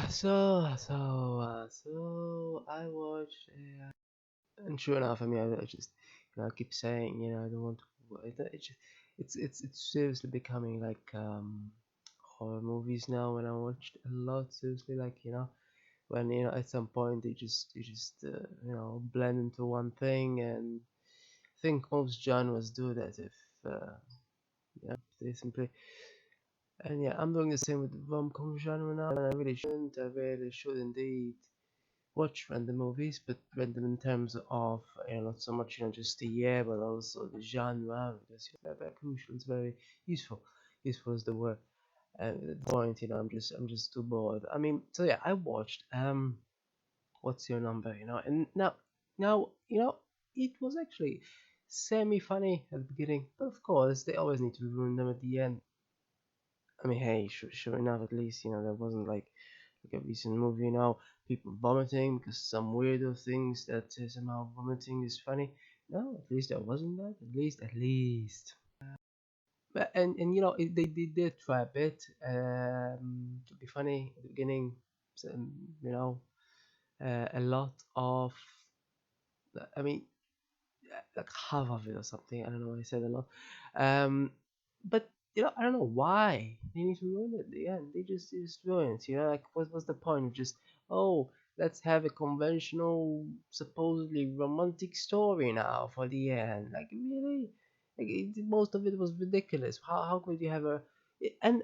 So I watched, and sure enough, I mean, I just, I keep saying, I don't want to. It's seriously becoming like horror movies now. When I watched a lot, seriously, like when at some point they just blend into one thing, and I think most genres do that if they simply. And yeah, I'm doing the same with the rom-com genre now, and I really should indeed watch random movies, but random in terms of not so much just the year, but also the genre, because they're very crucial. It's very useful. Useful is the word. And at the point, I'm just too bored. I mean, so yeah, I watched What's Your Number, and now it was actually semi funny at the beginning, but of course they always need to ruin them at the end. I mean, hey, sure enough, at least there wasn't like a recent movie, people vomiting because some weirdo thinks that somehow vomiting is funny. No, at least there wasn't that. At least. And they did try a bit to be funny at the beginning. So, a lot of, I mean, like half of it or something. I don't know why I said a lot. Um, but I don't know why they need to ruin it at the end. They just ruin it. Like what was the point of just, oh, let's have a conventional, supposedly romantic story now for the end? Like really, most of it was ridiculous. How could you have and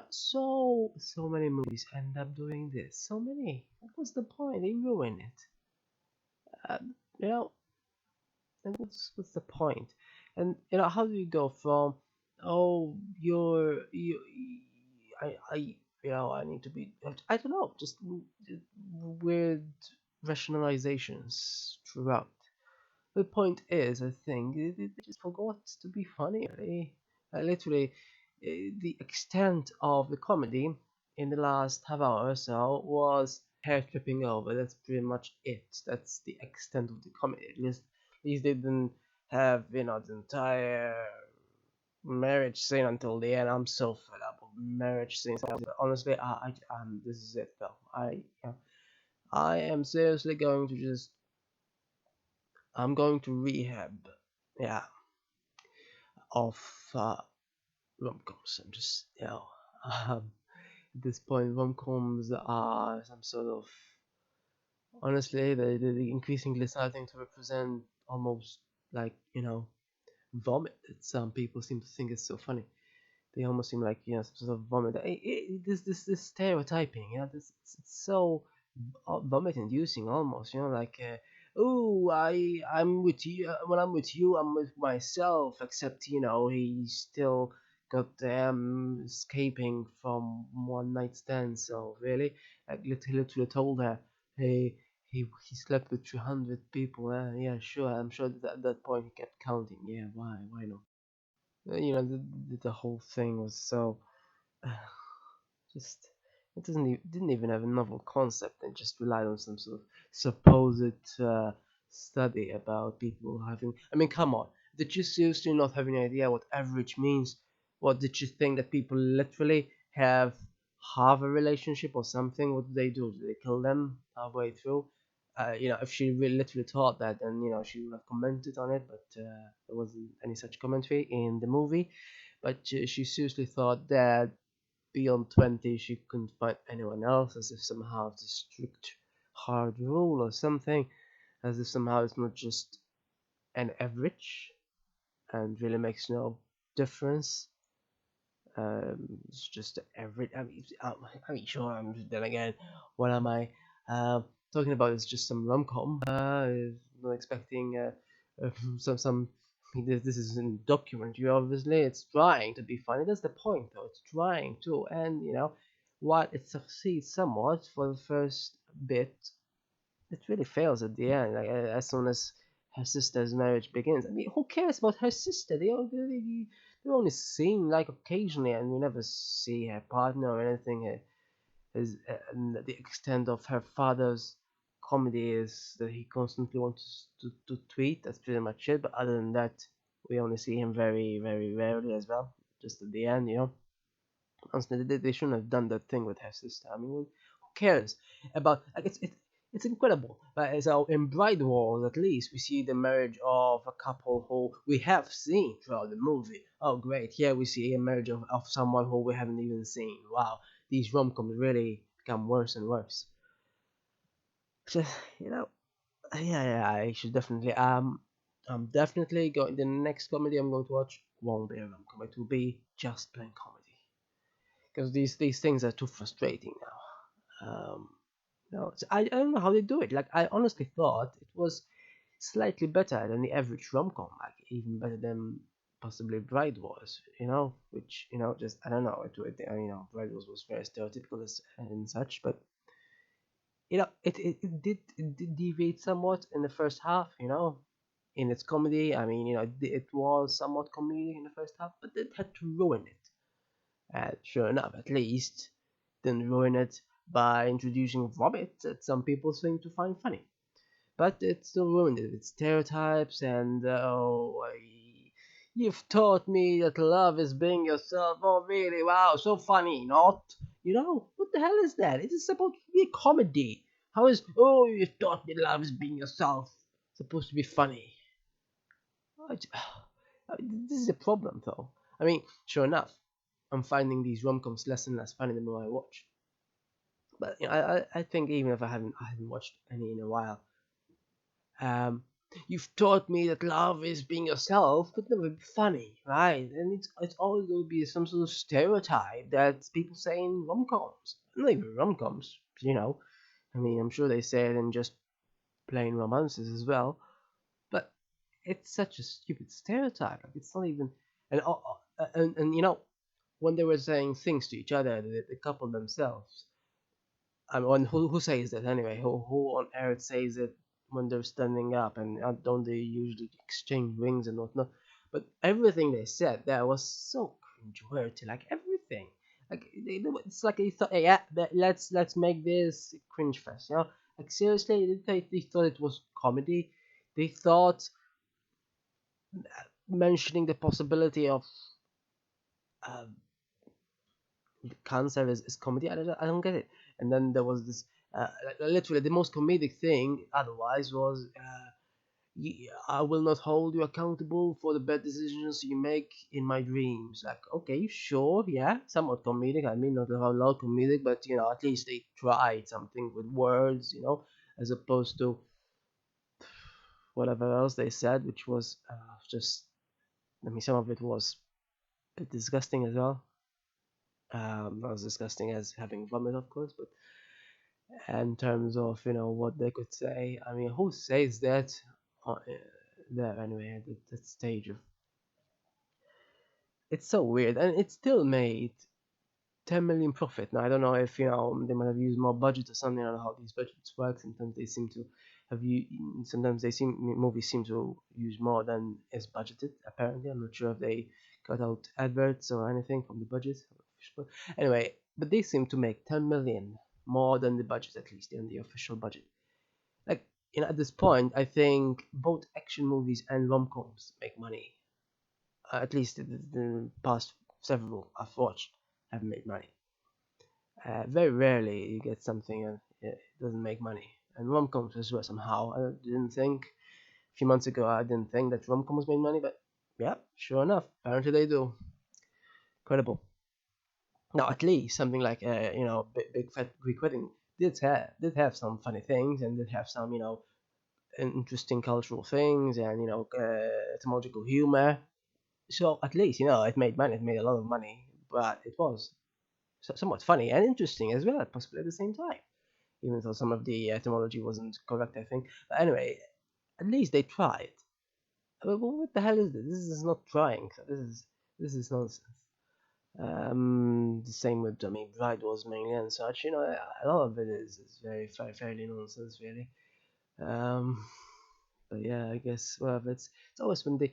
so many movies end up doing this. So many. Like, what's the point? They ruin it. You know, and what's the point? And how do you go from, oh, I I need to be, I don't know, just weird rationalizations throughout. The point is, I think they just forgot to be funny. Literally, the extent of the comedy in the last half hour or so was hair tripping over. That's pretty much it. That's the extent of the comedy. At least they didn't have the entire marriage scene until the end. I'm so fed up of marriage scenes. Honestly, this is it, though. I am seriously going to just. I'm going to rehab. Yeah, of rom-coms. I'm just, um, at this point, rom-coms are some sort of, honestly, they increasingly starting to represent almost like, vomit. That some people seem to think it's so funny. They almost seem like, some sort of vomit. This stereotyping, it's so vomit inducing almost, like, oh, I'm with you. When I'm with you, I'm with myself, except he's still got them escaping from one night stand. So really, like, literally told her, hey, he slept with 300 people. Yeah, sure. I'm sure that at that point he kept counting. Yeah, why not? The whole thing was so just, it didn't even have a novel concept, and just relied on some sort of supposed study about people having. I mean, come on, did you seriously not have any idea what average means? What did you think that people literally have half a relationship or something? What do they do? Do they kill them halfway through? If she really literally thought that, then she would have commented on it, but there wasn't any such commentary in the movie. But she seriously thought that beyond 20 she couldn't find anyone else, as if somehow it's a strict hard rule or something, as if somehow it's not just an average and really makes no difference. It's just average. I mean, sure. Then again, what am I talking about? Is just some rom-com. Not expecting some. I mean, this is a documentary. Obviously, it's trying to be funny. That's the point, though. It's trying to, and while it succeeds somewhat for the first bit, it really fails at the end. Like, as soon as her sister's marriage begins, I mean, who cares about her sister? They only seem like occasionally, and we never see her partner or anything. And the extent of her father's comedy is that he constantly wants to tweet. That's pretty much it. But other than that, we only see him very, very rarely as well. Just at the end. Honestly, they shouldn't have done that thing with her sister. I mean, who cares about, like, it's incredible. So in Bride Wars, at least we see the marriage of a couple who we have seen throughout the movie. Oh, great! Here we see a marriage of someone who we haven't even seen. Wow, these rom-coms really become worse and worse. So, you know, yeah, I should definitely. I'm definitely going. The next comedy I'm going to watch won't be a rom-com. It will be just plain comedy because these things are too frustrating now. No, I don't know how they do it. Like, I honestly thought it was slightly better than the average rom-com, like even better than possibly Bride was, which, just, I don't know, Bride was very stereotypical and such, but it did deviate somewhat in the first half, in its comedy. I mean, it was somewhat comedic in the first half, but it had to ruin it. And sure enough, at least didn't ruin it by introducing vomit that some people seem to find funny. But it still ruined it with stereotypes and, you've taught me that love is being yourself. Oh, really? Wow, so funny, not? What the hell is that? It is supposed to be a comedy. How is, oh, you've taught me love is being yourself supposed to be funny? I j- This is a problem, though. I mean, sure enough, I'm finding these rom-coms less and less funny the more I watch. But I think even if I haven't watched any in a while, um, you've taught me that love is being yourself could never be funny, right? And it's always going to be some sort of stereotype that people say in rom-coms, not even rom-coms, I mean, I'm sure they say it in just plain romances as well, but it's such a stupid stereotype. Like, it's not even, and when they were saying things to each other, the couple themselves. I mean, who says that anyway? Who on earth says it when they're standing up, and don't they usually exchange rings and whatnot? But everything they said there was so cringeworthy, like everything. Like it's like they thought, hey, yeah, let's make this cringe fest, Like, seriously, they thought it was comedy. They thought mentioning the possibility of uh, cancer is comedy. I don't get it. And then there was this, literally the most comedic thing. Otherwise, was, I will not hold you accountable for the bad decisions you make in my dreams. Like, okay, sure, yeah, somewhat comedic. I mean, not a lot comedic, but at least they tried something with words, as opposed to whatever else they said, which was, just. I mean, some of it was a bit disgusting as well. Not as disgusting as having vomit, of course, but in terms of what they could say. I mean, who says that there anyway at that stage of? It's so weird, and it still made 10 million profit. Now I don't know if they might have used more budget or something. I don't know how these budgets work. Sometimes they seem to have you. Sometimes movies seem to use more than is budgeted. Apparently, I'm not sure if they cut out adverts or anything from the budget. Anyway, but they seem to make 10 million more than the budget, at least in the official budget. Like, at this point, I think both action movies and rom-coms make money. At least the past several I've watched have made money. Very rarely you get something and it doesn't make money. And rom-coms as well somehow. I didn't think a few months ago, I didn't think that rom-coms made money, but yeah, sure enough, apparently they do. Incredible. Now, at least something like, Big Fat Greek Wedding did have some funny things, and did have some, interesting cultural things, and etymological humor. So at least it made money. It made a lot of money, but it was somewhat funny and interesting as well, possibly at the same time. Even though some of the etymology wasn't correct, I think. But anyway, at least they tried. What the hell is this? This is not trying. This is nonsense. The same with, I mean, Bride was mainly and such. A lot of it is very fairly nonsense, really. Um, but yeah, I guess, well, it's always when they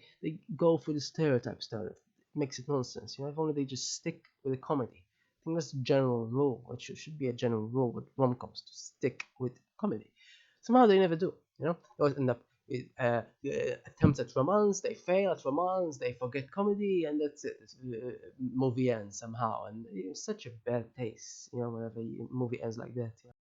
go for the stereotype stuff that makes it nonsense. If only they just stick with the comedy. I think that's the general rule. It should be a general rule with rom-coms to stick with comedy. Somehow they never do. They always end up Attempt at romance, they fail at romance, they forget comedy, and that's it. Movie ends somehow, and it's such a bad taste, whenever movie ends like that.